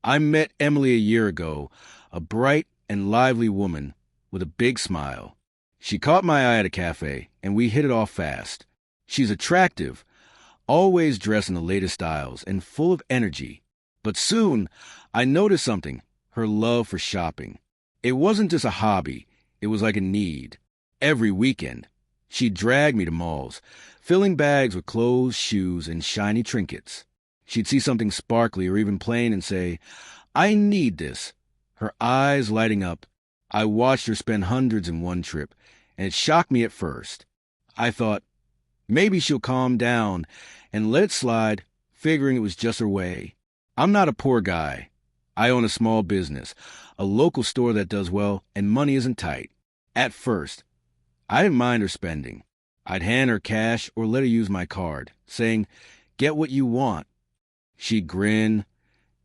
I met Emily a year ago, a bright and lively woman with a big smile. She caught my eye at a cafe, and we hit it off fast. She's attractive, always dressed in the latest styles, and full of energy. But soon, I noticed something, her love for shopping. It wasn't just a hobby, it was like a need. Every weekend, she'd drag me to malls, filling bags with clothes, shoes, and shiny trinkets. She'd see something sparkly or even plain and say, "I need this." Her eyes lighting up. I watched her spend hundreds in one trip, and it shocked me at first. I thought, maybe she'll calm down and let it slide, figuring it was just her way. I'm not a poor guy. I own a small business, a local store that does well, and money isn't tight. At first, I didn't mind her spending. I'd hand her cash or let her use my card, saying, "Get what you want." She'd grin,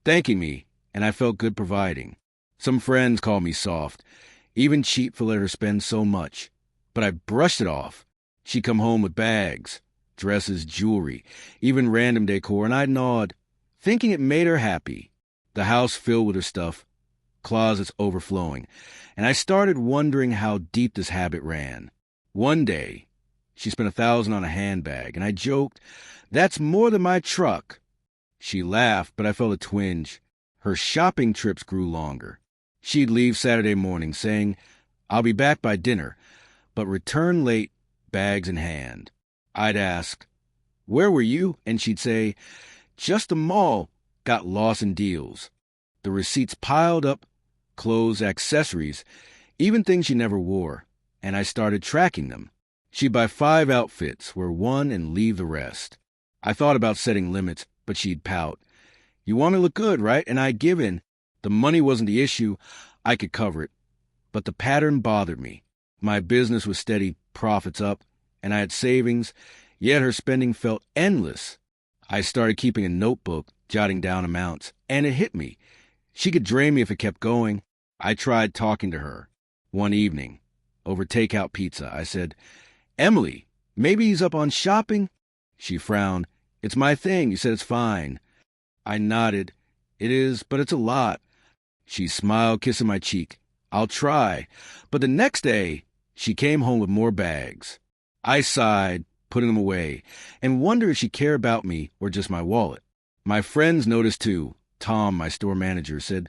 thanking me, and I felt good providing. Some friends called me soft, even cheap for letting her spend so much. But I brushed it off. She'd come home with bags, dresses, jewelry, even random decor, and I'd nod, thinking it made her happy. The house filled with her stuff, closets overflowing, and I started wondering how deep this habit ran. One day, she spent $1,000 on a handbag, and I joked, "That's more than my truck." She laughed, but I felt a twinge. Her shopping trips grew longer. She'd leave Saturday morning saying, "I'll be back by dinner," but return late, bags in hand. I'd ask, "Where were you?" And she'd say, "Just the mall, got lost in deals." The receipts piled up, clothes, accessories, even things she never wore, and I started tracking them. She'd buy 5 outfits, wear one, and leave the rest. I thought about setting limits, but she'd pout. "You want me to look good, right?" And I'd give in. The money wasn't the issue. I could cover it. But the pattern bothered me. My business was steady, profits up, and I had savings, yet her spending felt endless. I started keeping a notebook, jotting down amounts, and it hit me. She could drain me if it kept going. I tried talking to her. One evening, over takeout pizza, I said, "Emily, maybe he's up on shopping?" She frowned. "It's my thing. You said it's fine." I nodded. "It is, but it's a lot." She smiled, kissing my cheek. "I'll try." But the next day, she came home with more bags. I sighed, putting them away, and wondered if she cared about me or just my wallet. My friends noticed too. Tom, my store manager, said,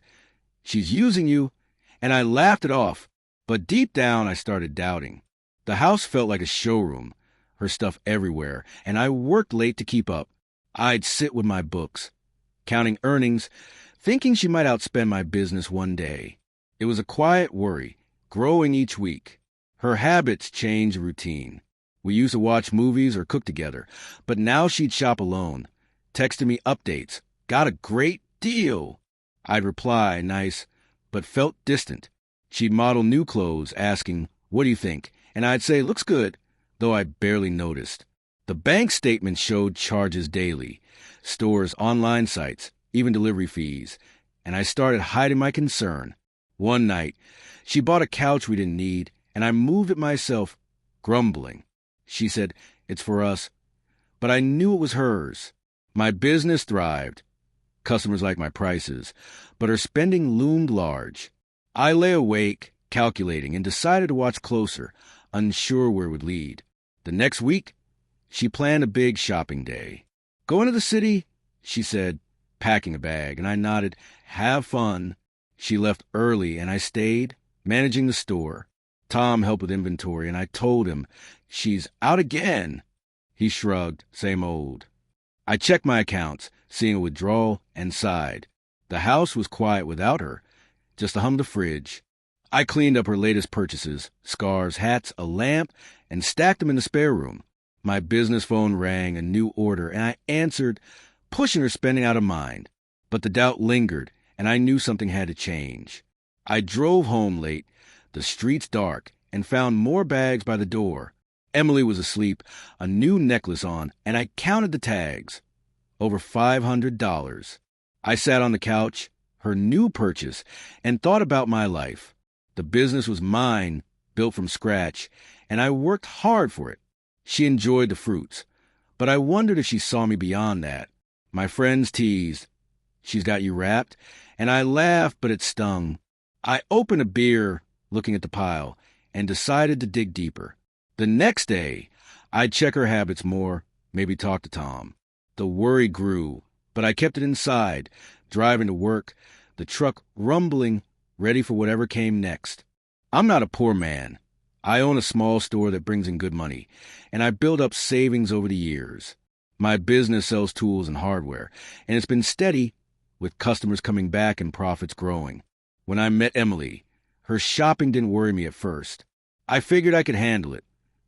"She's using you," and I laughed it off. But deep down, I started doubting. The house felt like a showroom, her stuff everywhere, and I worked late to keep up. I'd sit with my books, counting earnings, thinking she might outspend my business one day. It was a quiet worry, growing each week. Her habits changed the routine. We used to watch movies or cook together, but now she'd shop alone, texting me updates. "Got a great deal." I'd reply, nice, but felt distant. She'd model new clothes, asking, "What do you think?" And I'd say, "Looks good," though I barely noticed. The bank statement showed charges daily, stores, online sites, even delivery fees, and I started hiding my concern. One night, she bought a couch we didn't need, and I moved it myself, grumbling. She said, "It's for us," but I knew it was hers. My business thrived. Customers liked my prices, but her spending loomed large. I lay awake, calculating, and decided to watch closer, unsure where it would lead. The next week, she planned a big shopping day. "Going to the city?" she said, packing a bag, and I nodded, "Have fun." She left early, and I stayed, managing the store. Tom helped with inventory, and I told him, "She's out again." He shrugged, "Same old." I checked my accounts, seeing a withdrawal, and sighed. The house was quiet without her, just the hum of the fridge. I cleaned up her latest purchases, scarves, hats, a lamp, and stacked them in the spare room. My business phone rang, a new order, and I answered, pushing her spending out of mind. But the doubt lingered, and I knew something had to change. I drove home late, the streets dark, and found more bags by the door. Emily was asleep, a new necklace on, and I counted the tags. Over $500. I sat on the couch, her new purchase, and thought about my life. The business was mine, built from scratch, and I worked hard for it. She enjoyed the fruits, but I wondered if she saw me beyond that. My friends teased, "She's got you wrapped," and I laughed, but it stung. I opened a beer, looking at the pile, and decided to dig deeper. The next day, I'd check her habits more, maybe talk to Tom. The worry grew, but I kept it inside, driving to work, the truck rumbling, ready for whatever came next. I'm not a poor man. I own a small store that brings in good money, and I built up savings over the years. My business sells tools and hardware, and it's been steady, with customers coming back and profits growing. When I met Emily, her shopping didn't worry me at first. I figured I could handle it,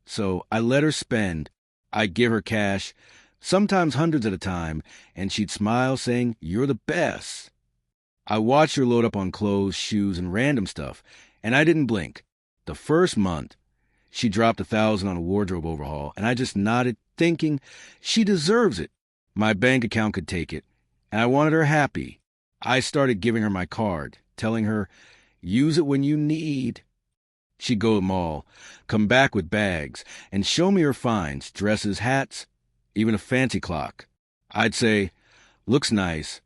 so I let her spend. I'd give her cash, sometimes hundreds at a time, and she'd smile, saying, "You're the best." I watched her load up on clothes, shoes, and random stuff, and I didn't blink. The first month, she dropped $1,000 on a wardrobe overhaul, and I just nodded, thinking, she deserves it. My bank account could take it, and I wanted her happy. I started giving her my card, telling her, "Use it when you need." She'd go to the mall, come back with bags, and show me her finds, dresses, hats, even a fancy clock. I'd say, "Looks nice,"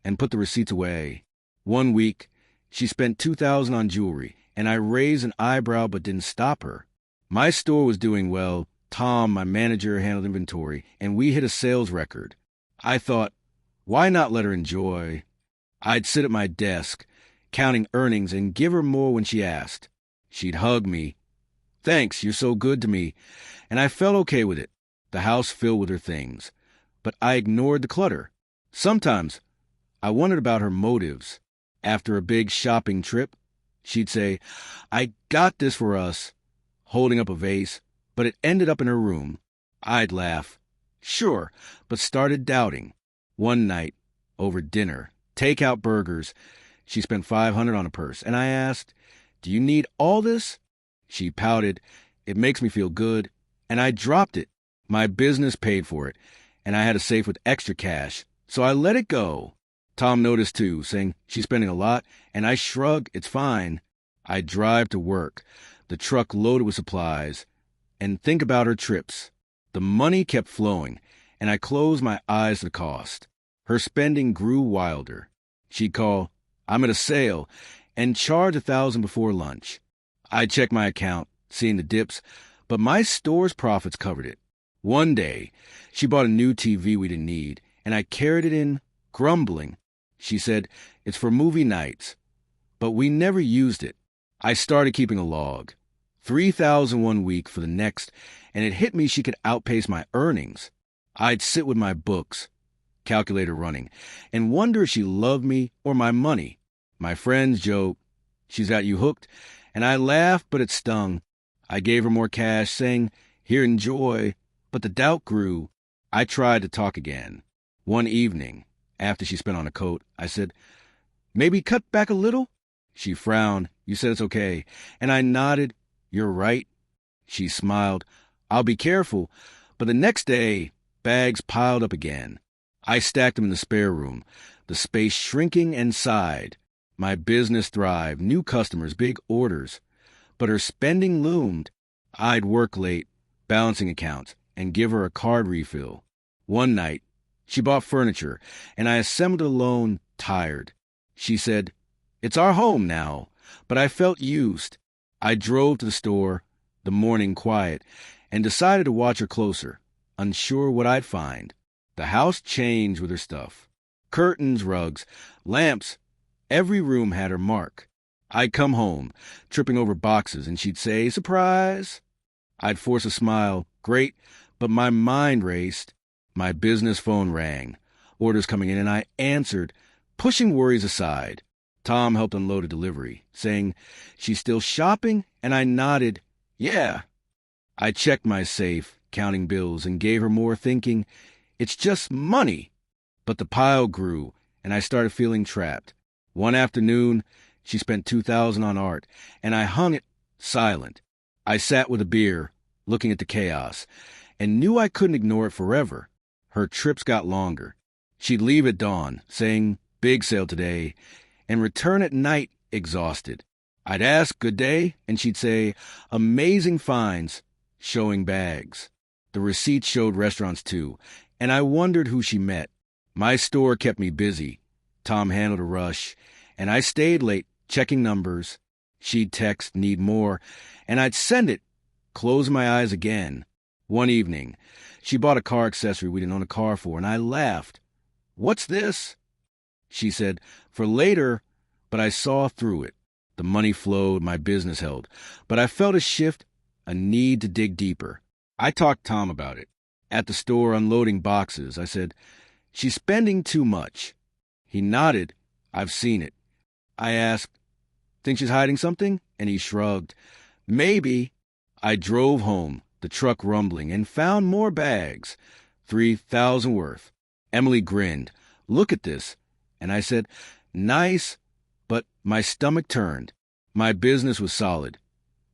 and put the receipts away. One week, she spent $2,000 on jewelry, and I raised an eyebrow but didn't stop her. My store was doing well. Tom, my manager, handled inventory, and we hit a sales record. I thought, why not let her enjoy? I'd sit at my desk, counting earnings, and give her more when she asked. She'd hug me. "Thanks, you're so good to me." And I felt okay with it, the house filled with her things. But I ignored the clutter. Sometimes I wondered about her motives. After a big shopping trip, she'd say, "I got this for us," holding up a vase, but it ended up in her room. I'd laugh. Sure, but started doubting. One night, over dinner, takeout burgers, she spent $500 on a purse, and I asked, "Do you need all this?" She pouted, "It makes me feel good," and I dropped it. My business paid for it, and I had a safe with extra cash, so I let it go. Tom noticed too, saying, "She's spending a lot," and I shrugged, "It's fine." I drive to work, the truck loaded with supplies, and think about her trips. The money kept flowing, and I closed my eyes to the cost. Her spending grew wilder. She'd call, "I'm at a sale," and charge $1,000 before lunch. I'd check my account, seeing the dips, but my store's profits covered it. One day, she bought a new TV we didn't need, and I carried it in, grumbling. She said, "It's for movie nights." But we never used it. I started keeping a log. 3,000 one week for the next, and it hit me she could outpace my earnings. I'd sit with my books, calculator running, and wonder if she loved me or my money. My friends joke, "She's got you hooked," and I laughed, but it stung. I gave her more cash, saying, "Here, enjoy," but the doubt grew. I tried to talk again. One evening, after she spent on a coat, I said, "Maybe cut back a little?" She frowned. "You said it's okay." And I nodded. "You're right." She smiled. "I'll be careful." But the next day, bags piled up again. I stacked them in the spare room, the space shrinking, and sighed. My business thrived, new customers, big orders. But her spending loomed. I'd work late, balancing accounts, and give her a card refill. One night, she bought furniture, and I assembled it alone, tired. She said, "It's our home now," but I felt used. I drove to the store, the morning quiet, and decided to watch her closer, unsure what I'd find. The house changed with her stuff. Curtains, rugs, lamps, every room had her mark. I'd come home, tripping over boxes, and she'd say, "Surprise!" I'd force a smile, "Great," but my mind raced. My business phone rang, orders coming in, and I answered, pushing worries aside. Tom helped unload a delivery, saying, "She's still shopping?" And I nodded, "Yeah." I checked my safe, counting bills, and gave her more, thinking, it's just money. But the pile grew, and I started feeling trapped. One afternoon, she spent $2,000 on art, and I hung it silent. I sat with a beer, looking at the chaos, and knew I couldn't ignore it forever. Her trips got longer. She'd leave at dawn, saying, "Big sale today," and return at night, exhausted. I'd ask, "Good day?" and she'd say, "Amazing finds," showing bags. The receipts showed restaurants too, and I wondered who she met. My store kept me busy, Tom handled a rush, and I stayed late, checking numbers. She'd text, need more, and I'd send it, close my eyes again. One evening, she bought a car accessory we didn't own a car for, and I laughed. "What's this?" She said, "For later," but I saw through it. The money flowed, my business held, but I felt a shift, a need to dig deeper. I talked to Tom about it. At the store unloading boxes, I said, "She's spending too much." He nodded. "I've seen it." I asked, "Think she's hiding something?" And he shrugged. "Maybe." I drove home, the truck rumbling, and found more bags. 3,000 worth. Emily grinned. "Look at this." And I said, "Nice," but my stomach turned. My business was solid.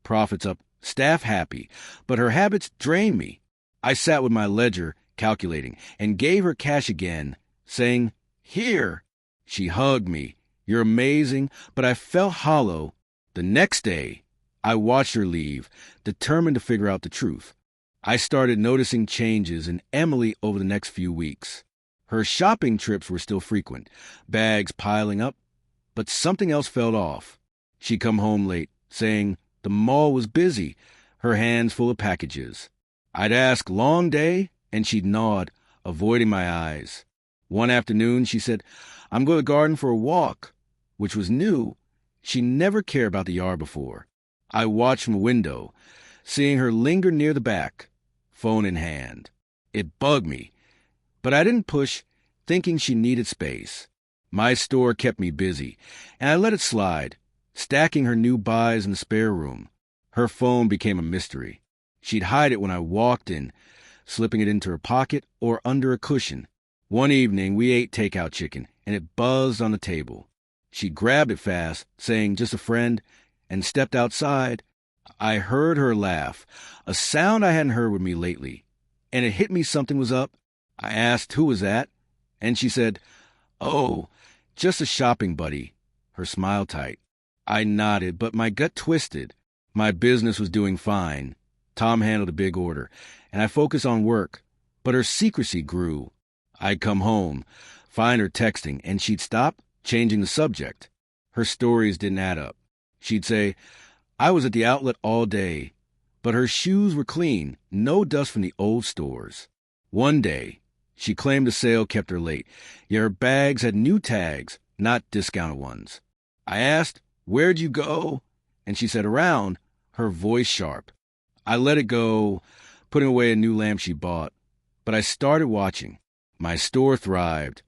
Profits up, staff happy, but her habits drained me. I sat with my ledger, calculating, and gave her cash again, saying, "Here." She hugged me. "You're amazing," but I felt hollow. The next day, I watched her leave, determined to figure out the truth. I started noticing changes in Emily over the next few weeks. Her shopping trips were still frequent, bags piling up, but something else felt off. She'd come home late, saying the mall was busy, her hands full of packages. I'd ask, "Long day?" and she'd nod, avoiding my eyes. One afternoon, she said, "I'm going to the garden for a walk," which was new. She never cared about the yard before. I watched from a window, seeing her linger near the back, phone in hand. It bugged me, but I didn't push, thinking she needed space. My store kept me busy, and I let it slide, stacking her new buys in the spare room. Her phone became a mystery. She'd hide it when I walked in, slipping it into her pocket or under a cushion. One evening, we ate takeout chicken, and it buzzed on the table. She grabbed it fast, saying, "Just a friend," and stepped outside. I heard her laugh, a sound I hadn't heard with me lately, and it hit me something was up. I asked who was that, and she said, "Oh, just a shopping buddy," her smile tight. I nodded, but my gut twisted. My business was doing fine. Tom handled a big order, and I focused on work, but her secrecy grew. I'd come home, find her texting, and she'd stop, changing the subject. Her stories didn't add up. She'd say, "I was at the outlet all day," but her shoes were clean, no dust from the old stores. One day, she claimed a sale kept her late, yet her bags had new tags, not discounted ones. I asked, "Where'd you go?" And she said, "Around," her voice sharp. I let it go, putting away a new lamp she bought, but I started watching. My store thrived.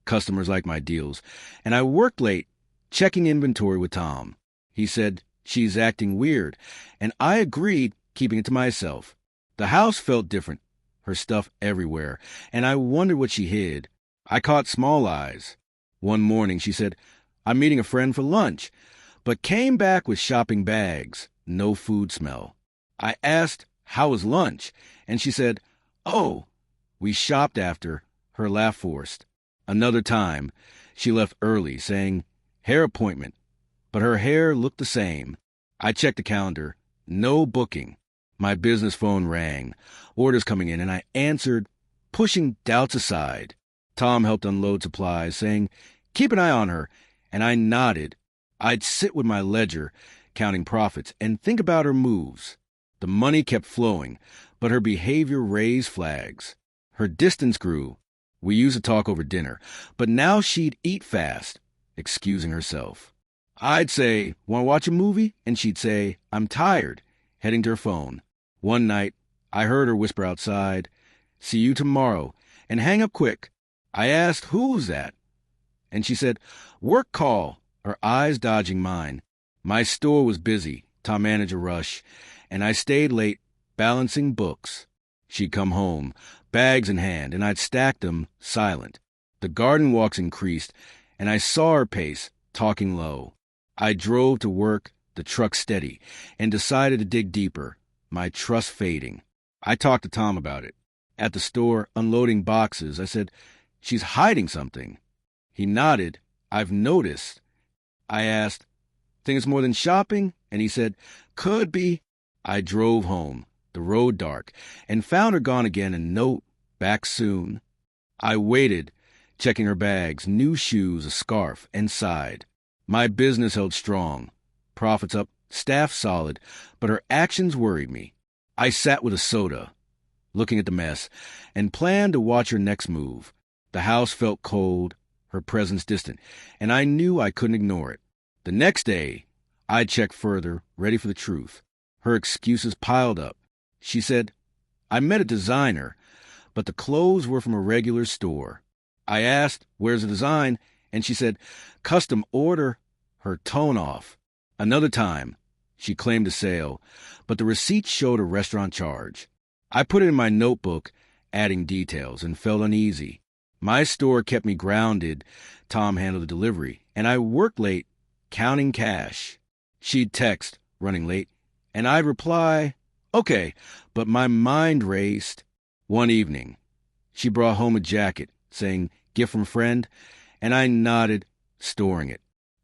Customers liked my deals, and I worked late, checking inventory with Tom. He said, "She's acting weird," and I agreed, keeping it to myself. The house felt different, her stuff everywhere, and I wondered what she hid. I caught small eyes. One morning she said, "I'm meeting a friend for lunch," but came back with shopping bags, no food smell. I asked, "How was lunch?" and she said, "Oh." We shopped after, her laugh forced. Another time, she left early, saying, "Hair appointment," but her hair looked the same. I checked the calendar. No booking. My business phone rang, orders coming in, and I answered, pushing doubts aside. Tom helped unload supplies, saying, "Keep an eye on her," and I nodded. I'd sit with my ledger, counting profits, and think about her moves. The money kept flowing, but her behavior raised flags. Her distance grew. We used to talk over dinner, but now she'd eat fast, excusing herself. I'd say, "Want to watch a movie?" And she'd say, "I'm tired," heading to her phone. One night, I heard her whisper outside, "See you tomorrow," and hang up quick. I asked, "Who was that?" And she said, "Work call," her eyes dodging mine. My store was busy, Tom managed a rush, and I stayed late, balancing books. She'd come home, bags in hand, and I'd stack them, silent. The garden walks increased, and I saw her pace, talking low. I drove to work, the truck steady, and decided to dig deeper, my trust fading. I talked to Tom about it. At the store, unloading boxes, I said, "She's hiding something." He nodded. "I've noticed." I asked, "Think it's more than shopping?" And he said, "Could be." I drove home, the road dark, and found her gone again, and note, "Back soon." I waited, checking her bags, new shoes, a scarf, and sighed. My business held strong. Profits up, staff solid, but her actions worried me. I sat with a soda, looking at the mess, and planned to watch her next move. The house felt cold, her presence distant, and I knew I couldn't ignore it. The next day, I checked further, ready for the truth. Her excuses piled up. She said, I met a designer, but the clothes were from a regular store. I asked, where's the design? And she said, custom order, her tone off. Another time, she claimed a sale, but the receipt showed a restaurant charge. I put it in my notebook, adding details, and felt uneasy. My store kept me grounded. Tom handled the delivery, and I worked late, counting cash. She'd text, running late, and I'd reply, okay, but my mind raced. One evening, she brought home a jacket, saying, gift from friend, and I nodded, storing it.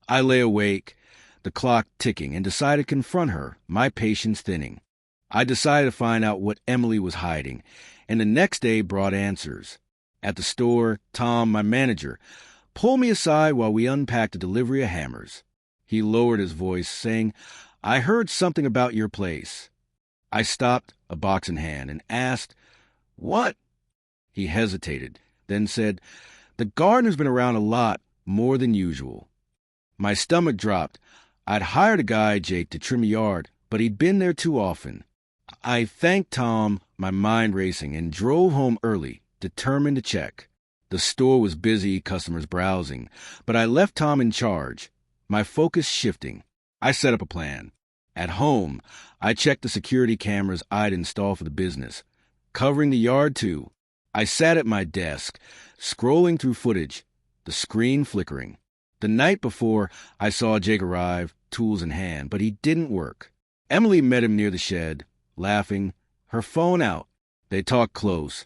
I lay awake, the clock ticking, and decided to confront her, my patience thinning. I decided to find out what Emily was hiding, and the next day brought answers. At the store, Tom, my manager, pulled me aside while we unpacked a delivery of hammers. He lowered his voice, saying, I heard something about your place. I stopped, a box in hand, and asked, what? He hesitated, then said, the gardener's been around a lot, more than usual. My stomach dropped. I'd hired a guy, Jake, to trim a yard, but he'd been there too often. I thanked Tom, my mind racing, and drove home early, determined to check. The store was busy, customers browsing, but I left Tom in charge, my focus shifting. I set up a plan. At home, I checked the security cameras I'd installed for the business, covering the yard too. I sat at my desk, scrolling through footage, the screen flickering. The night before, I saw Jake arrive, tools in hand, but he didn't work. Emily met him near the shed, laughing, her phone out. They talked close,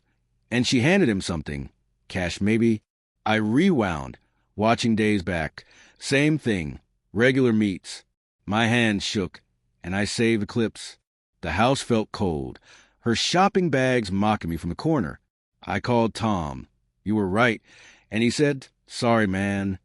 and she handed him something. Cash, maybe. I rewound, watching days back. Same thing, regular meets. My hand shook, and I saved the clips. The house felt cold, her shopping bags mocking me from the corner. I called Tom. You were right. And he said, sorry, man.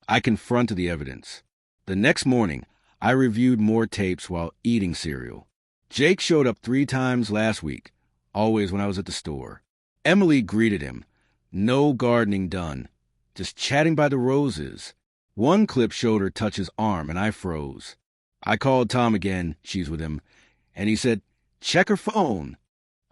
I confronted the evidence. The next morning, I reviewed more tapes while eating cereal. Jake showed up 3 times last week, always when I was at the store. Emily greeted him. No gardening done, just chatting by the roses. One clip showed her touch his arm, and I froze. I called Tom again, she's with him, and he said, check her phone.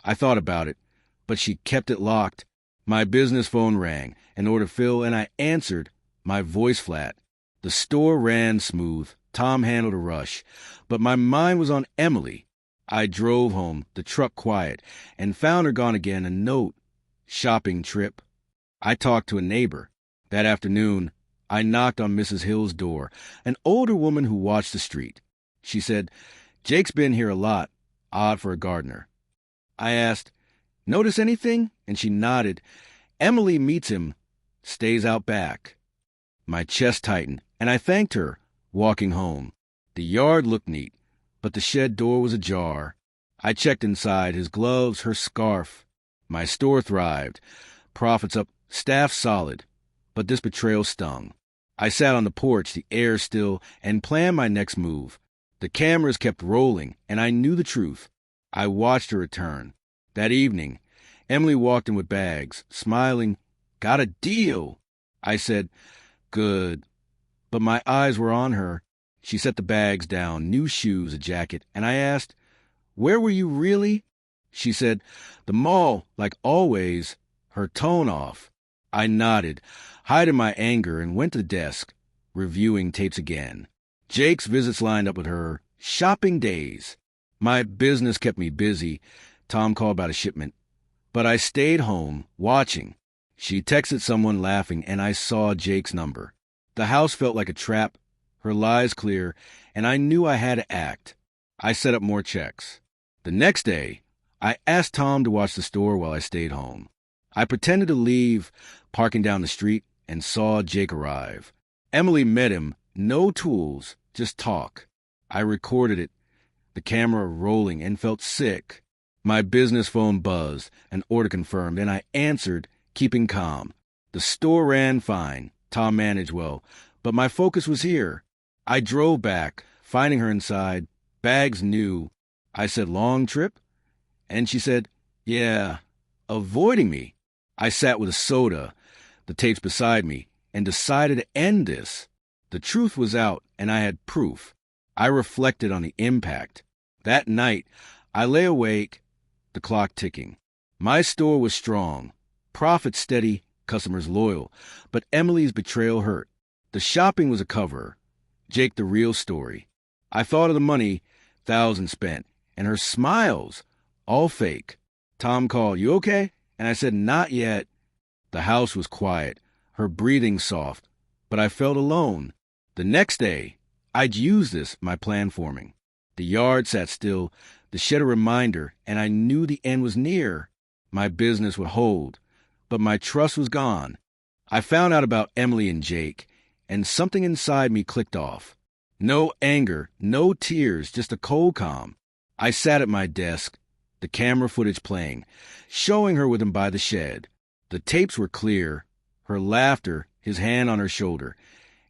I thought about it, but she kept it locked. My business phone rang, an order filled, and I answered, my voice flat. The store ran smooth. Tom handled a rush, but my mind was on Emily. I drove home, the truck quiet, and found her gone again, a note. Shopping trip. I talked to a neighbor. That afternoon, I knocked on Mrs. Hill's door, an older woman who watched the street. She said, Jake's been here a lot, odd for a gardener. I asked, notice anything? And she nodded. Emily meets him, stays out back. My chest tightened, and I thanked her, walking home. The yard looked neat, but the shed door was ajar. I checked inside, his gloves, her scarf. My store thrived, profits up, staff solid, but this betrayal stung. I sat on the porch, the air still, and planned my next move. The cameras kept rolling, and I knew the truth. I watched her return. That evening, Emily walked in with bags, smiling. Got a deal. I said, good. But my eyes were on her. She set the bags down, new shoes, a jacket, and I asked, where were you really? She said, the mall, like always, her tone off. I nodded, hiding my anger, and went to the desk, reviewing tapes again. Jake's visits lined up with her, shopping days. My business kept me busy. Tom called about a shipment. But I stayed home, watching. She texted someone laughing, and I saw Jake's number. The house felt like a trap, her lies clear, and I knew I had to act. I set up more checks. The next day, I asked Tom to watch the store while I stayed home. I pretended to leave, parking down the street, and saw Jake arrive. Emily met him, no tools, just talk. I recorded it, the camera rolling, and felt sick. My business phone buzzed, an order confirmed, and I answered, keeping calm. The store ran fine. Tom managed well. But my focus was here. I drove back, finding her inside, bags new. I said, long trip? And she said, yeah, avoiding me. I sat with a soda, the tapes beside me, and decided to end this. The truth was out, and I had proof. I reflected on the impact. That night, I lay awake, the clock ticking. My store was strong, profit steady, customers loyal, but Emily's betrayal hurt. The shopping was a cover, Jake the real story. I thought of the money, thousands spent, and her smiles, all fake. Tom called, you okay? And I said, not yet. The house was quiet, her breathing soft, but I felt alone. The next day, I'd use this, my plan forming. The yard sat still, the shed a reminder, and I knew the end was near. My business would hold, but my trust was gone. I found out about Emily and Jake, and something inside me clicked off. No anger, no tears, just a cold calm. I sat at my desk, the camera footage playing, showing her with him by the shed. The tapes were clear, her laughter, his hand on her shoulder,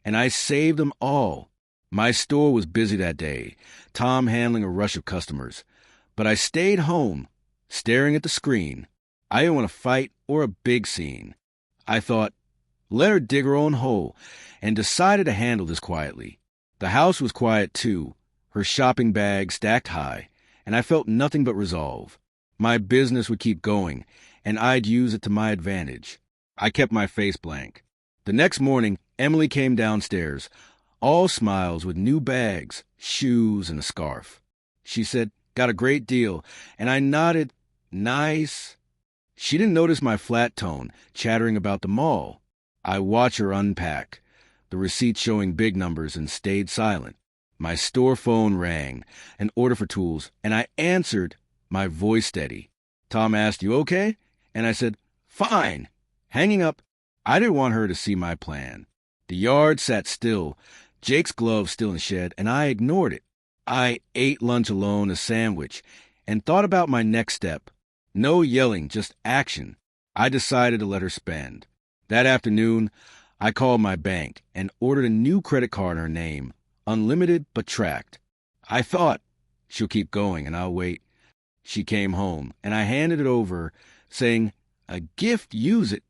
and I saved them all. My store was busy that day, Tom handling a rush of customers. But I stayed home, staring at the screen. I didn't want a fight or a big scene. I thought, let her dig her own hole, and decided to handle this quietly. The house was quiet too, her shopping bag stacked high, and I felt nothing but resolve. My business would keep going, and I'd use it to my advantage. I kept my face blank. The next morning, Emily came downstairs, all smiles with new bags, shoes, and a scarf. She said, got a great deal, and I nodded, nice. She didn't notice my flat tone, chattering about the mall. I watched her unpack, the receipt showing big numbers, and stayed silent. My store phone rang, an order for tools, and I answered, my voice steady. Tom asked, you okay? And I said, fine. Hanging up, I didn't want her to see my plan. The yard sat still, Jake's glove still in the shed, and I ignored it. I ate lunch alone, a sandwich, and thought about my next step. No yelling, just action. I decided to let her spend. That afternoon, I called my bank and ordered a new credit card in her name, unlimited but tracked. I thought, she'll keep going and I'll wait. She came home, and I handed it over, saying, a gift, use it.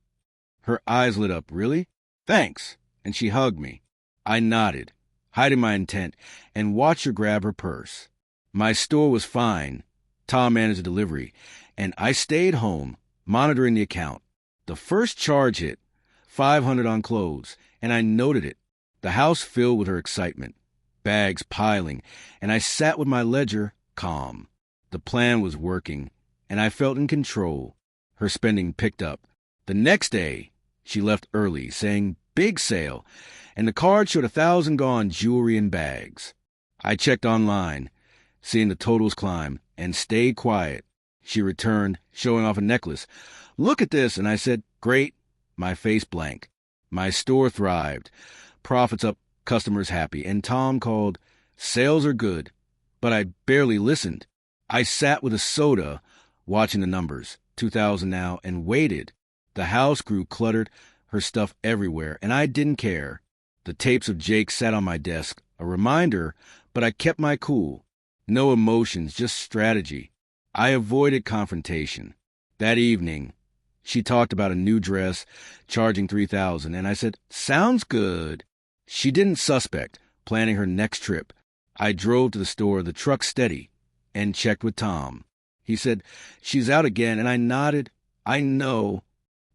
Her eyes lit up. Really? Thanks. And she hugged me. I nodded, hiding my intent, and watched her grab her purse. My store was fine. Tom managed the delivery, and I stayed home, monitoring the account. The first charge hit, $500 on clothes, and I noted it. The house filled with her excitement, bags piling, and I sat with my ledger, calm. The plan was working, and I felt in control. Her spending picked up. The next day, she left early, saying, big sale, and the card showed 1,000 gone jewelry and bags. I checked online, seeing the totals climb, and stayed quiet. She returned, showing off a necklace. Look at this, and I said, great. My face blank. My store thrived. Profits up, customers happy, and Tom called, sales are good. But I barely listened. I sat with a soda, watching the numbers, 2,000 now, and waited. The house grew cluttered, her stuff everywhere, and I didn't care. The tapes of Jake sat on my desk, a reminder, but I kept my cool. No emotions, just strategy. I avoided confrontation. That evening, she talked about a new dress, charging $3,000, and I said, sounds good. She didn't suspect, planning her next trip. I drove to the store, the truck steady, and checked with Tom. He said, she's out again, and I nodded. I know.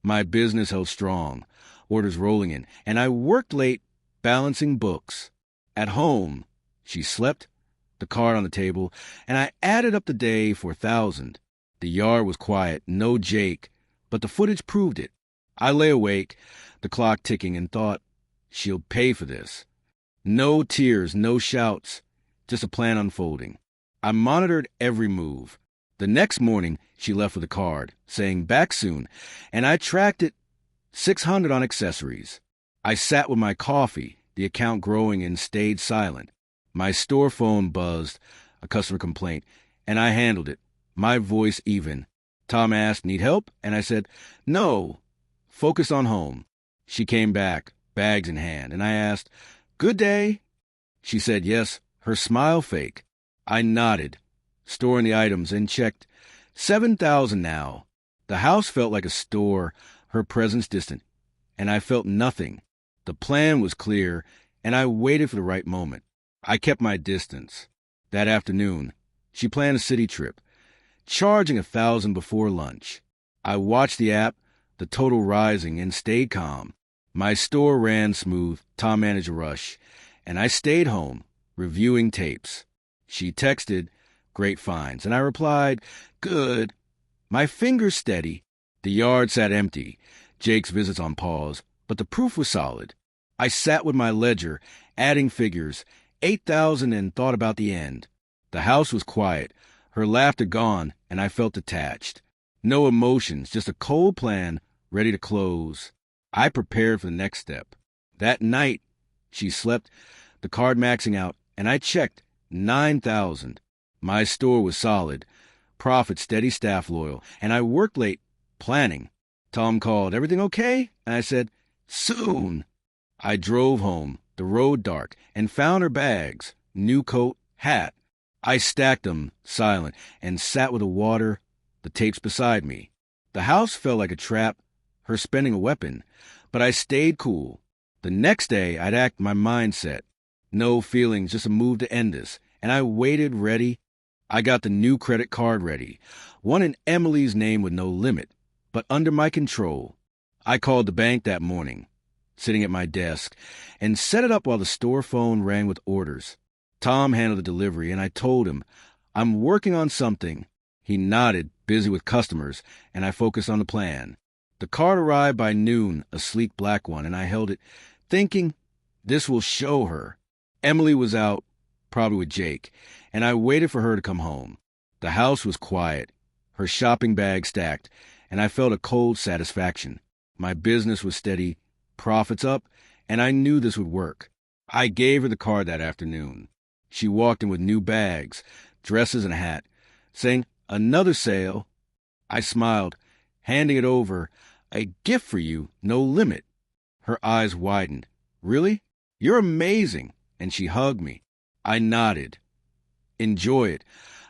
My business held strong, orders rolling in, and I worked late, balancing books. At home, she slept, the card on the table, and I added up the day for 1,000. The yard was quiet, no Jake, but the footage proved it. I lay awake, the clock ticking, and thought, she'll pay for this. No tears, no shouts, just a plan unfolding. I monitored every move. The next morning, she left with a card, saying back soon, and I tracked it, 600 on accessories. I sat with my coffee, the account growing, and stayed silent. My store phone buzzed, a customer complaint, and I handled it, my voice even. Tom asked, need help? And I said, no, focus on home. She came back, bags in hand, and I asked, "Good day?" She said yes, her smile fake. I nodded, storing the items, and checked. 7,000 now. The house felt like a store, her presence distant, and I felt nothing. The plan was clear, and I waited for the right moment. I kept my distance. That afternoon, she planned a city trip, charging 1,000 before lunch. I watched the app, the total rising, and stayed calm. My store ran smooth, Tom managed a rush, and I stayed home, reviewing tapes. She texted, "Great finds," and I replied, "Good." My fingers steady. The yard sat empty, Jake's visits on pause, but the proof was solid. I sat with my ledger, adding figures, 8,000, and thought about the end. The house was quiet, her laughter gone, and I felt detached. No emotions, just a cold plan, ready to close. I prepared for the next step. That night, she slept, the card maxing out, and I checked, 9,000. My store was solid, profit steady, staff loyal, and I worked late, planning. Tom called, "Everything okay?" And I said, "Soon." I drove home, the road dark, and found her bags, new coat, hat. I stacked them, silent, and sat with the water, the tapes beside me. The house felt like a trap, her spending a weapon, but I stayed cool. The next day, I'd act my mindset. No feelings, just a move to end this. And I waited ready. I got the new credit card ready, one in Emily's name with no limit, but under my control. I called the bank that morning, sitting at my desk, and set it up while the store phone rang with orders. Tom handled the delivery, and I told him, "I'm working on something." He nodded, busy with customers, and I focused on the plan. The card arrived by noon, a sleek black one, and I held it, thinking, this will show her. Emily was out, probably with Jake, and I waited for her to come home. The house was quiet, her shopping bag stacked, and I felt a cold satisfaction. My business was steady, profits up, and I knew this would work. I gave her the card that afternoon. She walked in with new bags, dresses, and a hat, saying, "Another sale." I smiled, handing it over. "A gift for you, no limit." Her eyes widened. "Really? You're amazing." And she hugged me. I nodded. "Enjoy it,"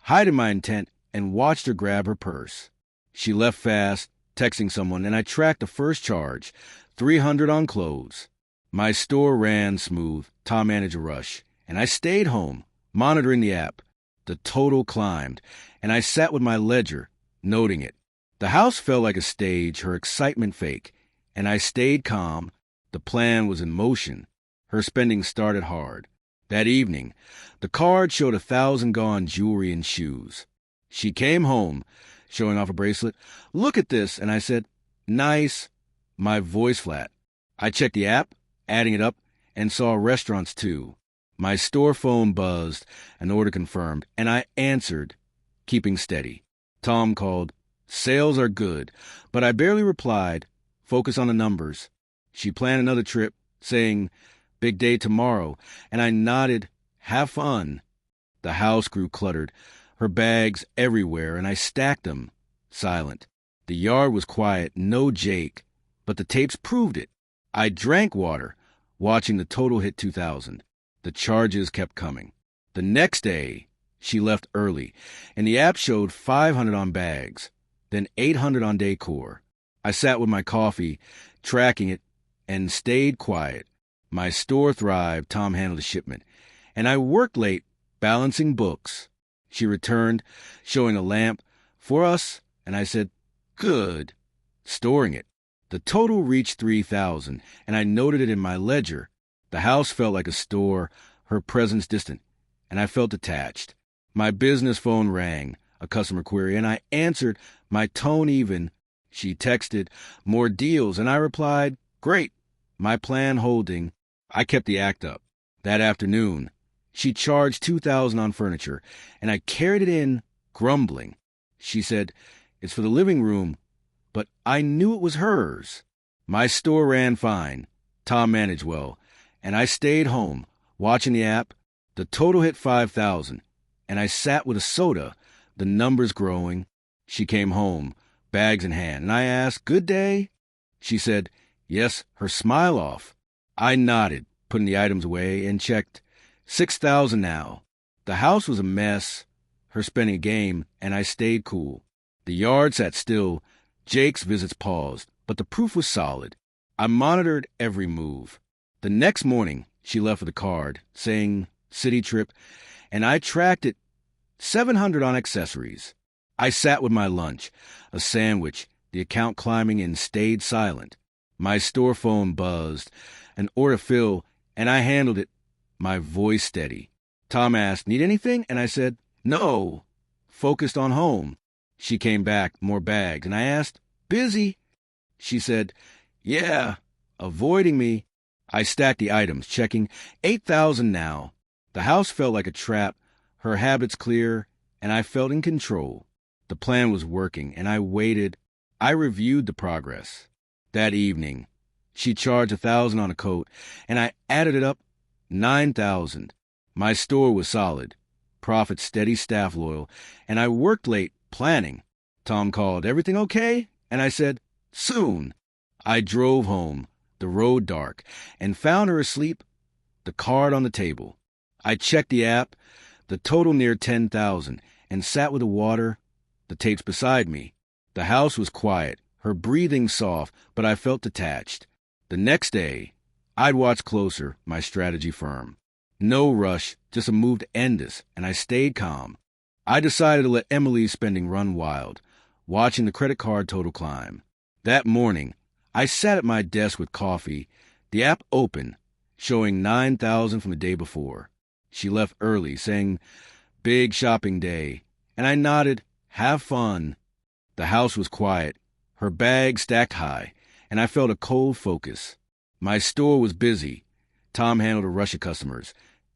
hiding my intent, and watched her grab her purse. She left fast, texting someone, and I tracked the first charge, 300 on clothes. My store ran smooth, Tom managed a rush, and I stayed home, monitoring the app. The total climbed, and I sat with my ledger, noting it. The house felt like a stage, her excitement fake, and I stayed calm. The plan was in motion. Her spending started hard. That evening, the card showed 1,000 gone jewelry and shoes. She came home, showing off a bracelet. "Look at this," and I said, "Nice." My voice flat. I checked the app, adding it up, and saw restaurants too. My store phone buzzed, an order confirmed, and I answered, keeping steady. Tom called. "Sales are good," but I barely replied, focus on the numbers. She planned another trip, saying, "Big day tomorrow," and I nodded, "Have fun." The house grew cluttered, her bags everywhere, and I stacked them, silent. The yard was quiet, no Jake, but the tapes proved it. I drank water, watching the total hit 2,000. The charges kept coming. The next day, she left early, and the app showed 500 on bags, then 800 on decor. I sat with my coffee, tracking it, and stayed quiet. My store thrived, Tom handled the shipment, and I worked late, balancing books. She returned, showing a lamp, "For us," and I said, "Good," storing it. The total reached 3,000, and I noted it in my ledger. The house felt like a store, her presence distant, and I felt detached. My business phone rang, a customer query, and I answered, my tone even. She texted, "More deals," and I replied, "Great." My plan holding. I kept the act up. That afternoon, she charged 2,000 on furniture, and I carried it in, grumbling. She said, "It's for the living room," but I knew it was hers. My store ran fine. Tom managed well, and I stayed home, watching the app. The total hit 5,000, and I sat with a soda, the numbers growing. She came home, bags in hand, and I asked, "Good day?" She said, Yes, her smile off. I nodded, putting the items away, and checked. 6,000 now. The house was a mess, her spending a game, and I stayed cool. The yard sat still. Jake's visits paused, but the proof was solid. I monitored every move. The next morning, she left with a card saying city trip, and I tracked it. 700 on accessories. I sat with my lunch, a sandwich, the account climbing, and stayed silent. My store phone buzzed, an order fill, and I handled it, my voice steady. Tom asked, "Need anything?" And I said, "No." Focused on home. She came back, more bags, and I asked, "Busy?" She said, "Yeah." Avoiding me, I stacked the items, checking. 8,000 now. The house felt like a trap, her habits clear, and I felt in control. The plan was working, and I waited. I reviewed the progress. That evening, she charged 1,000 on a coat, and I added it up. 9,000. My store was solid. Profit steady, staff loyal, and I worked late, planning. Tom called, "Everything okay?" And I said, "Soon." I drove home, the road dark, and found her asleep, the card on the table. I checked the app, the total near 10,000, and sat with the water, the tapes beside me. The house was quiet, her breathing soft, but I felt detached. The next day, I'd watch closer, my strategy firm. No rush, just a move to end this, and I stayed calm. I decided to let Emily's spending run wild, watching the credit card total climb. That morning, I sat at my desk with coffee, the app open, showing 9,000 from the day before. She left early, saying, "Big shopping day," and I nodded, "Have fun." The house was quiet, her bag stacked high, and I felt a cold focus. My store was busy. Tom handled a rush of customers,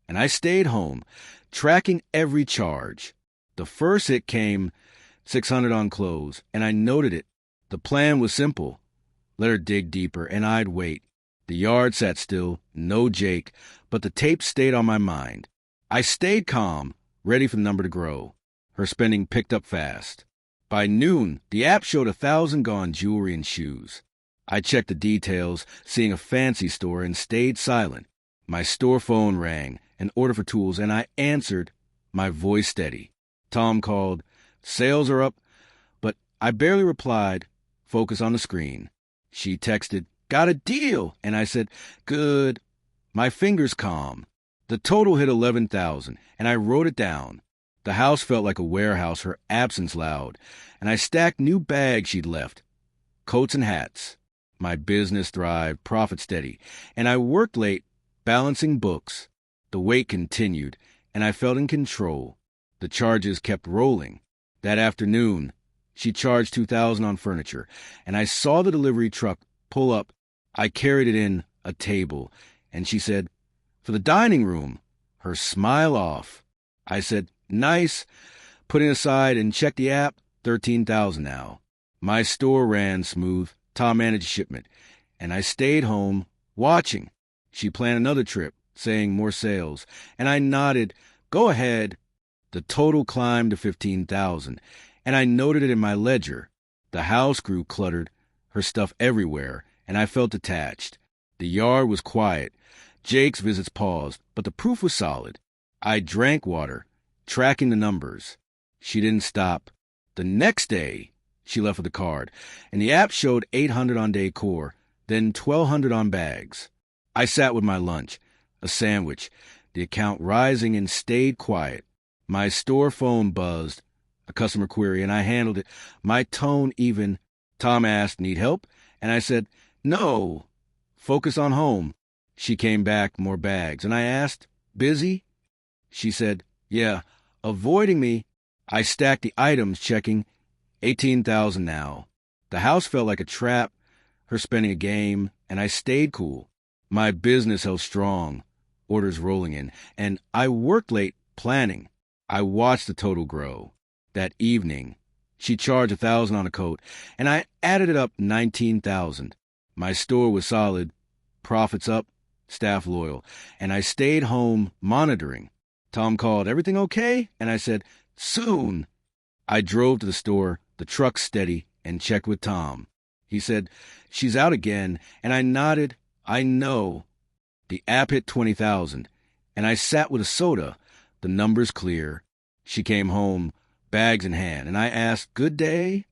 and I stayed home, tracking every charge. The first hit came, 600 on clothes, and I noted it. The plan was simple. Let her dig deeper, and I'd wait. The yard sat still, no Jake, but the tape stayed on my mind. I stayed calm, ready for the number to grow. Her spending picked up fast. By noon, the app showed 1,000 gone jewelry and shoes. I checked the details, seeing a fancy store, and stayed silent. My store phone rang, an order for tools, and I answered, my voice steady. Tom called, "Sales are up," but I barely replied, focus on the screen. She texted, "Got a deal," and I said, "Good." My fingers calm. The total hit 11,000, and I wrote it down. The house felt like a warehouse, her absence loud, and I stacked new bags she'd left, coats and hats. My business thrived, profit steady, and I worked late, balancing books. The wait continued, and I felt in control. The charges kept rolling. That afternoon, she charged 2,000 on furniture, and I saw the delivery truck pull up. I carried it in a table, and she said, "For the dining room," her smile off. I said, "Nice," putting aside and checked the app, 13,000 now. My store ran smooth. Tom managed shipment, and I stayed home, watching. She planned another trip, saying more sales, and I nodded, "Go ahead." The total climbed to 15,000, and I noted it in my ledger. The house grew cluttered, her stuff everywhere, and I felt detached. The yard was quiet. Jake's visits paused, but the proof was solid. I drank water, tracking the numbers. She didn't stop. The next day, she left with a card, and the app showed 800 on decor, then 1,200 on bags. I sat with my lunch, a sandwich, the account rising, and stayed quiet. My store phone buzzed, a customer query, and I handled it, my tone even. Tom asked, "Need help?" And I said, "No. Focus on home." She came back, more bags, and I asked, "Busy?" She said, "Yeah." Avoiding me, I stacked the items, checking. 18,000 now. The house felt like a trap, her spending a game, and I stayed cool. My business held strong, orders rolling in, and I worked late, planning. I watched the total grow. That evening, she charged 1,000 on a coat, and I added it up, 19,000. My store was solid, profits up, staff loyal, and I stayed home monitoring. Tom called, "Everything okay?" And I said, "Soon." I drove to the store, the truck steady, and checked with Tom. He said, "She's out again," and I nodded, "I know." The app hit 20,000, and I sat with a soda, the numbers clear. She came home, bags in hand, and I asked, "Good day?"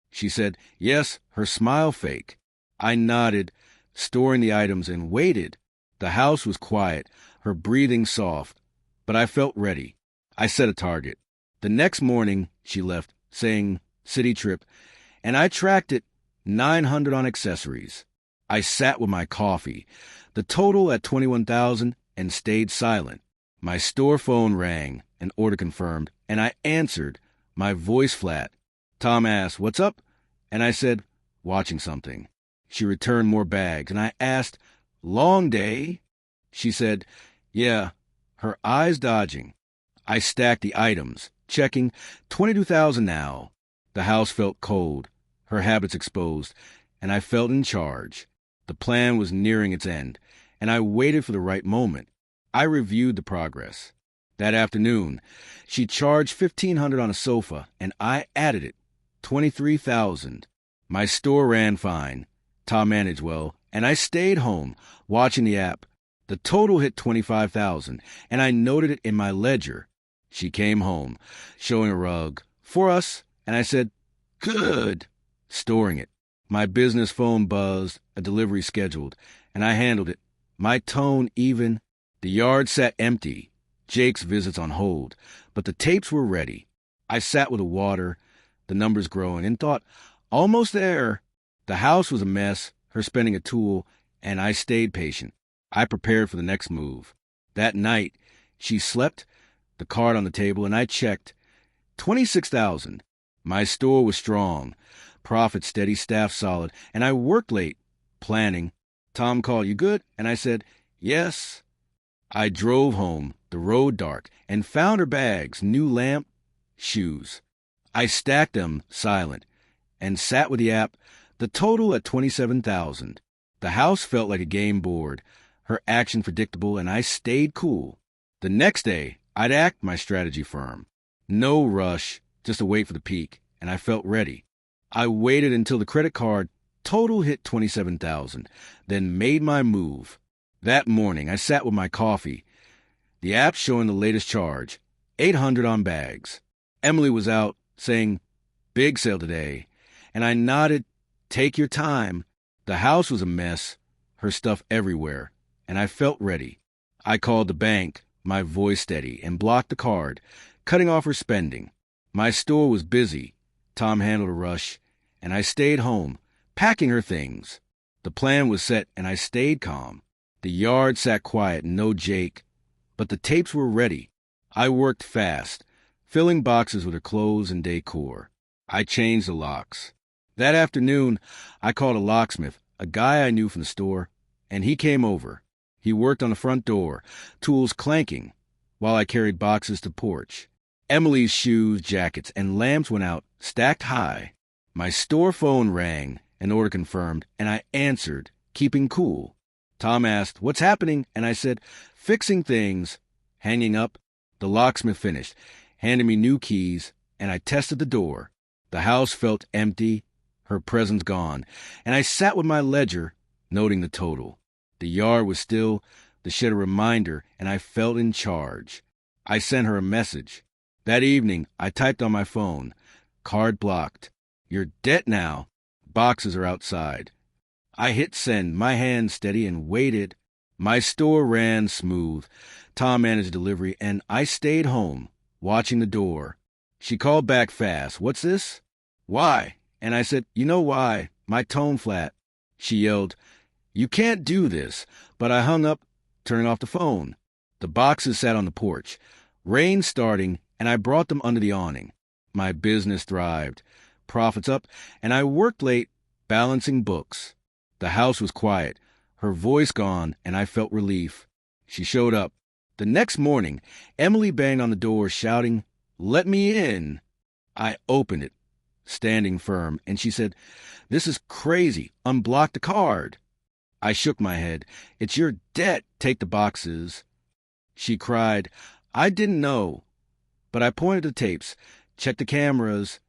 She said, "Yes," her smile fake. I nodded, storing the items, and waited. The house was quiet, her breathing soft, but I felt ready. I set a target. The next morning, she left, saying, "City trip," and I tracked it, 900 on accessories. I sat with my coffee, the total at 21,000, and stayed silent. My store phone rang, an order confirmed, and I answered, my voice flat. Tom asked, "What's up?" And I said, "Watching something." She returned more bags, and I asked, "Long day?" She said, "Yeah," her eyes dodging. I stacked the items, checking, 22,000 now. The house felt cold, her habits exposed, and I felt in charge. The plan was nearing its end, and I waited for the right moment. I reviewed the progress. That afternoon, she charged 1,500 on a sofa, and I added it, 23,000. My store ran fine. Tom managed well, and I stayed home, watching the app. The total hit 25,000, and I noted it in my ledger. She came home, showing a rug for us, and I said, "Good," storing it. My business phone buzzed, a delivery scheduled, and I handled it. My tone even. The yard sat empty, Jake's visits on hold, but the tapes were ready. I sat with the water, the numbers growing, and thought, almost there. The house was a mess, her spending a tool, and I stayed patient. I prepared for the next move. That night, she slept, the card on the table, and I checked. 26,000. My store was strong, profit steady, staff solid, and I worked late, planning. Tom called, "You good?" And I said, "Yes." I drove home, the road dark, and found her bags, new lamp, shoes. I stacked them, silent, and sat with the app, the total at 27,000. The house felt like a game board, her action predictable, and I stayed cool. The next day, I'd act my strategy firm. No rush, just to wait for the peak, and I felt ready. I waited until the credit card total hit 27,000, then made my move. That morning, I sat with my coffee, the app showing the latest charge, 800 on bags. Emily was out, saying, "Big sale today," and I nodded, "Take your time." The house was a mess, her stuff everywhere, and I felt ready. I called the bank, my voice steady, and blocked the card, cutting off her spending. My store was busy. Tom handled a rush, and I stayed home, packing her things. The plan was set, and I stayed calm. The yard sat quiet, no Jake, but the tapes were ready. I worked fast, filling boxes with her clothes and decor. I changed the locks. That afternoon, I called a locksmith, a guy I knew from the store, and he came over. He worked on the front door, tools clanking, while I carried boxes to porch. Emily's shoes, jackets, and lamps went out, stacked high. My store phone rang, an order confirmed, and I answered, keeping cool. Tom asked, "What's happening?" And I said, "Fixing things." Hanging up, the locksmith finished, handed me new keys, and I tested the door. The house felt empty, her presence gone, and I sat with my ledger, noting the total. The yard was still, the shed a reminder, and I felt in charge. I sent her a message. That evening, I typed on my phone, "Card blocked. You're debt now. Boxes are outside." I hit send, my hand steady, and waited. My store ran smooth. Tom managed delivery, and I stayed home, watching the door. She called back fast. "What's this?" "Why?" And I said, "You know why," my tone flat. She yelled, "You can't do this." But I hung up, turning off the phone. The boxes sat on the porch. Rain starting, and I brought them under the awning. My business thrived. Profits up, and I worked late, balancing books. The house was quiet, her voice gone, and I felt relief. She showed up. The next morning, Emily banged on the door, shouting, "Let me in." I opened it, standing firm, and she said, "This is crazy. Unblock the card." I shook my head. "It's your debt. Take the boxes." She cried, "I didn't know." But I pointed to tapes, checked the cameras.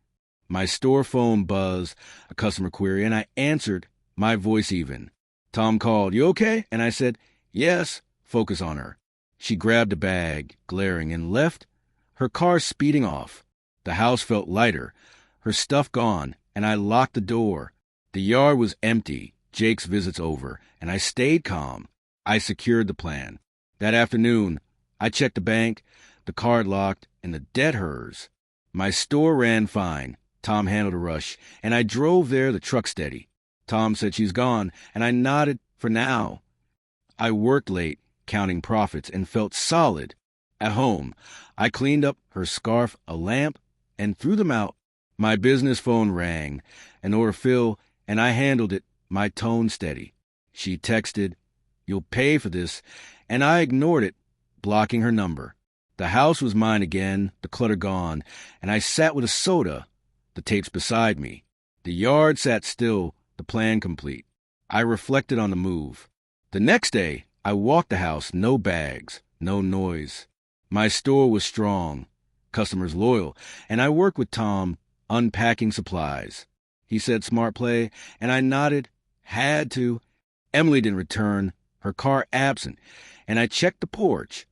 My store phone buzzed, a customer query, and I answered, my voice even. Tom called, "You okay?" And I said, "Yes." Focus on her. She grabbed a bag, glaring, and left, her car speeding off. The house felt lighter, her stuff gone, and I locked the door. The yard was empty, Jake's visits over, and I stayed calm. I secured the plan. That afternoon, I checked the bank, the card locked, and the debt hers. My store ran fine. Tom handled a rush, and I drove there, the truck steady. Tom said she's gone, and I nodded for now. I worked late, counting profits, and felt solid. At home, I cleaned up her scarf, a lamp, and threw them out. My business phone rang, an order fill, and I handled it, my tone steady. She texted, "You'll pay for this," and I ignored it, blocking her number. The house was mine again, the clutter gone, and I sat with a soda, the tapes beside me. The yard sat still, the plan complete. I reflected on the move. The next day, I walked the house, no bags, no noise. My store was strong, customers loyal, and I worked with Tom, unpacking supplies. He said, "Smart play," and I nodded, had to. Emily didn't return, her car absent, and I checked the porch.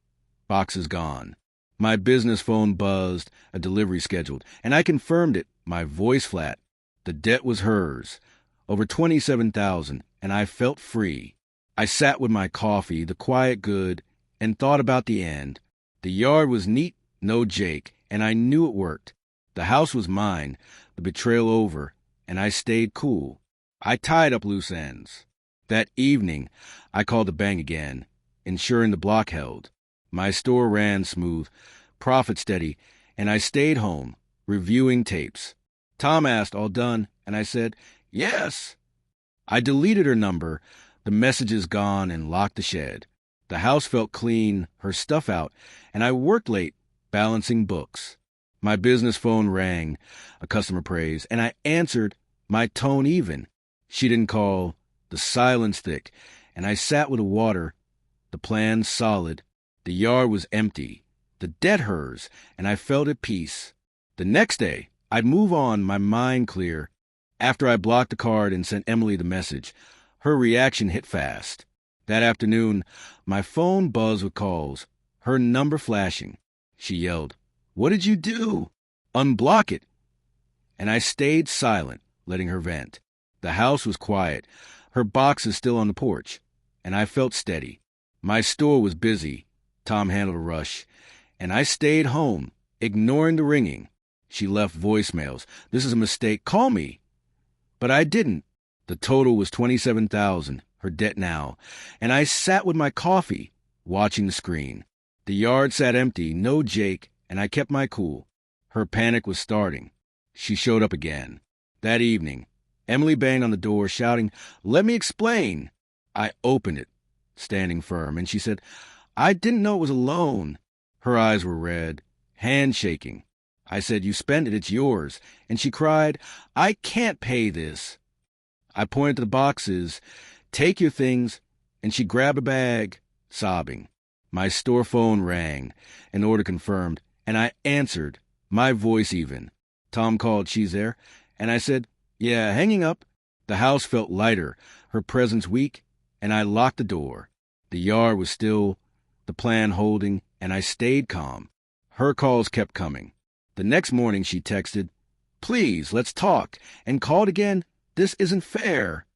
Boxes gone. My business phone buzzed, a delivery scheduled, and I confirmed it, my voice flat. The debt was hers, over $27,000, and I felt free. I sat with my coffee, the quiet good, and thought about the end. The yard was neat, no Jake, and I knew it worked. The house was mine, the betrayal over, and I stayed cool. I tied up loose ends. That evening, I called the bank again, ensuring the block held. My store ran smooth, profit steady, and I stayed home, reviewing tapes. Tom asked, "All done?" And I said, "Yes." I deleted her number, the messages gone, and locked the shed. The house felt clean, her stuff out, and I worked late, balancing books. My business phone rang, a customer praised, and I answered, my tone even. She didn't call, the silence thick, and I sat with the water, the plan solid. The yard was empty, the debt hers, and I felt at peace. The next day, I'd move on, my mind clear. After I blocked the card and sent Emily the message, her reaction hit fast. That afternoon, my phone buzzed with calls, her number flashing. She yelled, "What did you do? Unblock it." And I stayed silent, letting her vent. The house was quiet, her boxes still on the porch, and I felt steady. My store was busy. Tom handled a rush, and I stayed home, ignoring the ringing. She left voicemails. "This is a mistake. Call me." But I didn't. The total was $27,000, her debt now, and I sat with my coffee, watching the screen. The yard sat empty, no Jake, and I kept my cool. Her panic was starting. She showed up again. That evening, Emily banged on the door, shouting, "Let me explain." I opened it, standing firm, and she said, "I didn't know it was a loan." Her eyes were red, hands shaking. I said, "You spent it, it's yours." And she cried, "I can't pay this." I pointed to the boxes, "Take your things," and she grabbed a bag, sobbing. My store phone rang, an order confirmed, and I answered, my voice even. Tom called, "She's there?" And I said, "Yeah," hanging up. The house felt lighter, her presence weak, and I locked the door. The yard was still, the plan holding, and I stayed calm. Her calls kept coming. The next morning she texted, "Please, let's talk," and called again, "This isn't fair."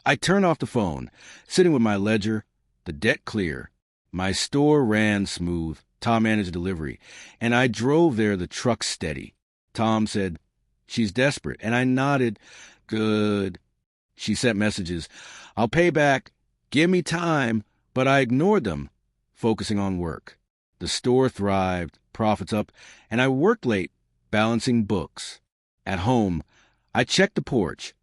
I turned off the phone, sitting with my ledger, the debt clear. My store ran smooth. Tom managed delivery, and I drove there, the truck steady. Tom said, "She's desperate," and I nodded, "Good." She sent messages, "I'll pay back, give me time," but I ignored them, focusing on work. The store thrived, profits up, and I worked late, balancing books. At home, I checked the porch,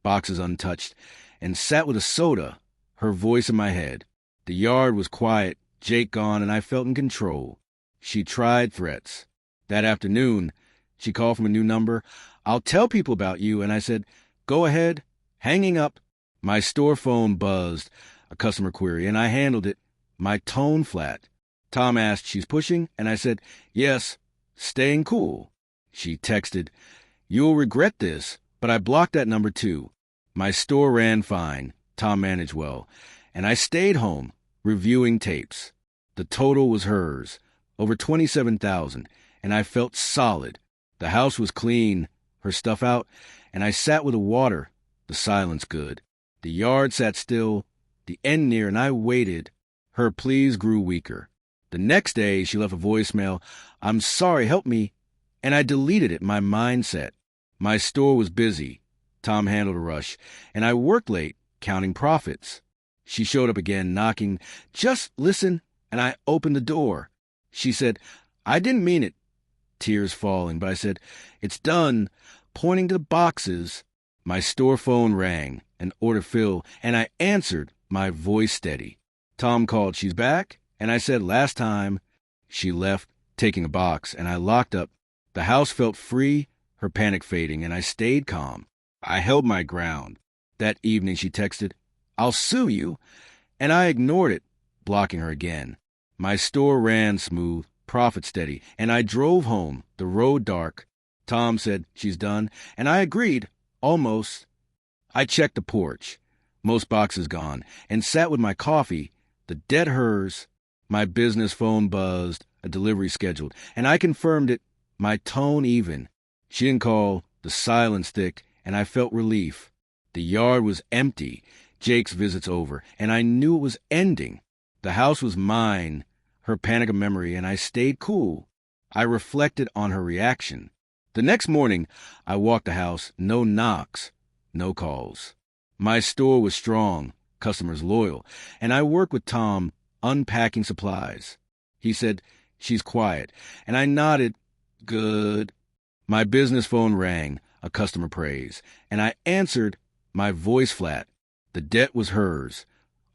boxes untouched, and sat with a soda, her voice in my head. The yard was quiet, Jake gone, and I felt in control. She tried threats. That afternoon, she called from a new number. "I'll tell people about you," and I said, "Go ahead." Hanging up, my store phone buzzed, a customer query, and I handled it, my tone flat. Tom asked, "She's pushing?" And I said, "Yes, staying cool." She texted, You'll regret this, but I blocked that number too. My store ran fine. Tom managed well. And I stayed home, reviewing tapes. The total was hers, over $27,000, and I felt solid. The house was clean, her stuff out, and I sat with the water, the silence good. The yard sat still, the end near, and I waited. Her pleas grew weaker. The next day, she left a voicemail, "I'm sorry, help me," and I deleted it, my mindset. My store was busy. Tom handled a rush, and I worked late, counting profits. She showed up again, knocking. "Just listen," and I opened the door. She said, "I didn't mean it," tears falling, but I said, "It's done," pointing to the boxes. My store phone rang, an order filled, and I answered, my voice steady. Tom called, "She's back?" And I said, "Last time." She left, taking a box, and I locked up. The house felt free, her panic fading, and I stayed calm. I held my ground. That evening she texted, "I'll sue you," and I ignored it, blocking her again. My store ran smooth, profit steady, and I drove home, the road dark. Tom said, "She's done," and I agreed, almost. I checked the porch, most boxes gone, and sat with my coffee, the debt hers. My business phone buzzed, a delivery scheduled, and I confirmed it, my tone even. She didn't call, the silence thick, and I felt relief. The yard was empty, Jake's visits over, and I knew it was ending. The house was mine, her panic a memory, and I stayed cool. I reflected on her reaction. The next morning, I walked the house, no knocks, no calls. My store was strong, customers loyal, and I worked with Tom, unpacking supplies. He said, "She's quiet," and I nodded, "Good." My business phone rang, a customer praise, and I answered, my voice flat. The debt was hers,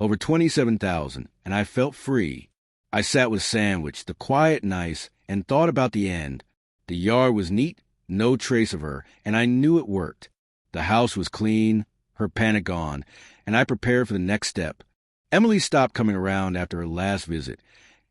over $27,000, and I felt free. I sat with a sandwich, the quiet nice, and thought about the end. The yard was neat, no trace of her, and I knew it worked. The house was clean, her panic gone, and I prepared for the next step. Emily stopped coming around after her last visit,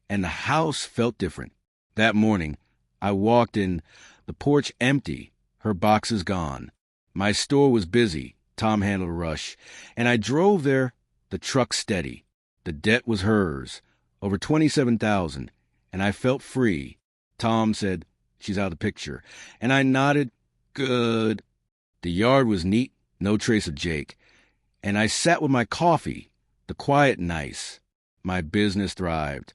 and the house felt different. That morning, I walked in, the porch empty, her boxes gone. My store was busy, Tom handled a rush, and I drove there, the truck steady. The debt was hers, over $27,000, and I felt free. Tom said, "She's out of the picture," and I nodded, "Good." The yard was neat, no trace of Jake, and I sat with my coffee, the quiet nice. My business thrived.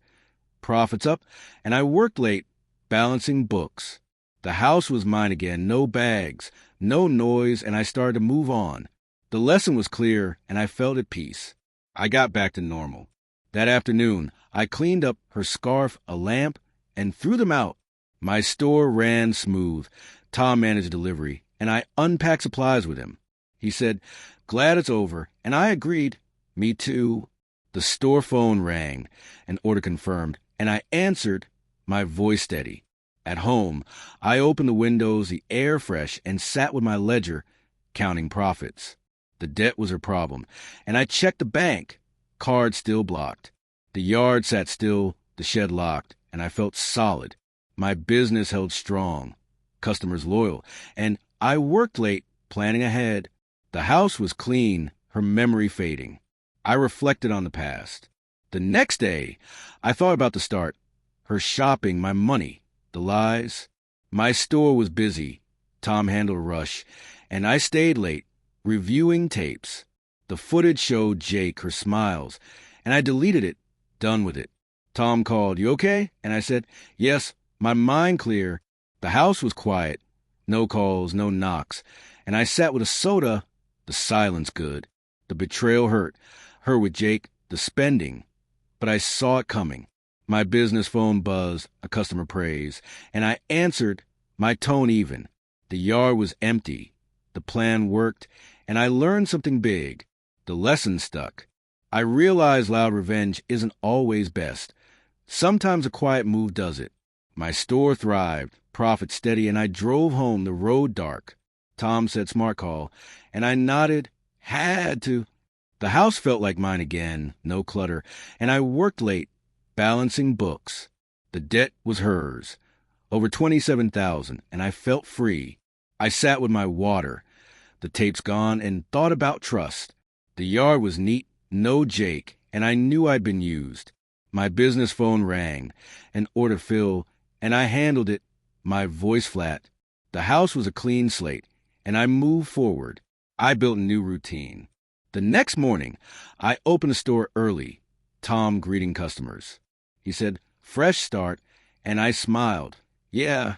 Profits up, and I worked late, balancing books. The house was mine again, no bags, no noise, and I started to move on. The lesson was clear, and I felt at peace. I got back to normal. That afternoon, I cleaned up her scarf, a lamp, and threw them out. My store ran smooth. Tom managed delivery, and I unpacked supplies with him. He said, "Glad it's over," and I agreed. Me too. The store phone rang, an order confirmed, and I answered, my voice steady. At home, I opened the windows, the air fresh, and sat with my ledger, counting profits. The debt was her problem, and I checked the bank. Card still blocked. The yard sat still, the shed locked, and I felt solid. My business held strong, customers loyal, and I worked late, planning ahead. The house was clean, her memory fading. I reflected on the past. The next day, I thought about the start, her shopping, my money, the lies. My store was busy. Tom handled a rush, and I stayed late, reviewing tapes. The footage showed Jake, her smiles, and I deleted it, done with it. Tom called, "You okay?" And I said, "Yes," my mind clear. The house was quiet, no calls, no knocks, and I sat with a soda, the silence good. The betrayal hurt, her with Jake, the spending. But I saw it coming. My business phone buzzed, a customer praise, and I answered, my tone even. The yard was empty. The plan worked, and I learned something big. The lesson stuck. I realized loud revenge isn't always best. Sometimes a quiet move does it. My store thrived, profit steady, and I drove home, the road dark. Tom said, "Smart call," and I nodded, had to. The house felt like mine again, no clutter, and I worked late, balancing books. The debt was hers, over $27,000, and I felt free. I sat with my water, the tapes gone, and thought about trust. The yard was neat, no Jake, and I knew I'd been used. My business phone rang, an order filled, and I handled it, my voice flat. The house was a clean slate, and I moved forward. I built a new routine. The next morning, I opened the store early, Tom greeting customers. He said, "Fresh start," and I smiled. "Yeah."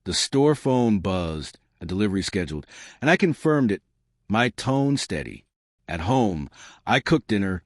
The store phone buzzed, a delivery scheduled, and I confirmed it, my tone steady. At home, I cooked dinner,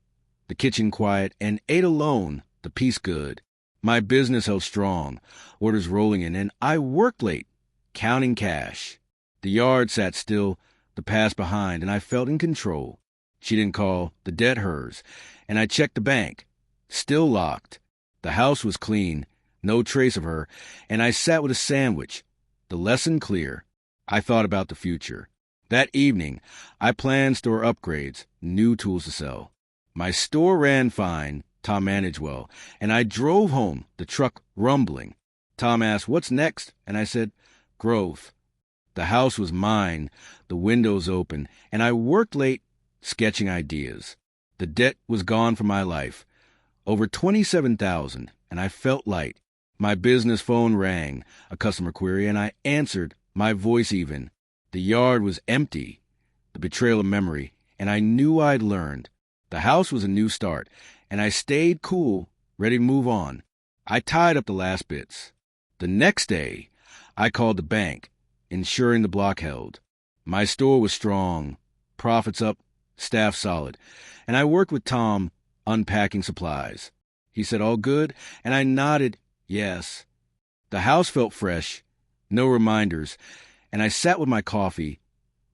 the kitchen quiet, and ate alone, the peace good. My business held strong, orders rolling in, and I worked late, counting cash. The yard sat still, the past behind, and I felt in control. She didn't call, the debt hers, and I checked the bank. Still locked. The house was clean, no trace of her, and I sat with a sandwich. The lesson clear. I thought about the future. That evening, I planned store upgrades, new tools to sell. My store ran fine, Tom managed well, and I drove home, the truck rumbling. Tom asked, "What's next?" And I said, "Growth." The house was mine, the windows open, and I worked late, sketching ideas. The debt was gone from my life, over $27,000, and I felt light. My business phone rang, a customer query, and I answered, my voice even. The yard was empty, the betrayal of memory, and I knew I'd learned. The house was a new start, and I stayed cool, ready to move on. I tied up the last bits. The next day, I called the bank, ensuring the block held. My store was strong, profits up, staff solid, and I worked with Tom, unpacking supplies. He said, "All good?" And I nodded, yes. The house felt fresh, no reminders, and I sat with my coffee,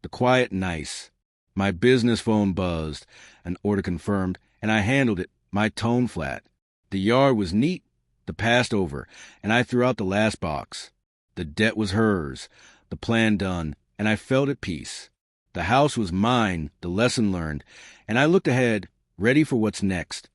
the quiet nice. My business phone buzzed, an order confirmed, and I handled it, my tone flat. The yard was neat, the past over, and I threw out the last box. The debt was hers, the plan done, and I felt at peace. The house was mine, the lesson learned, and I looked ahead, ready for what's next.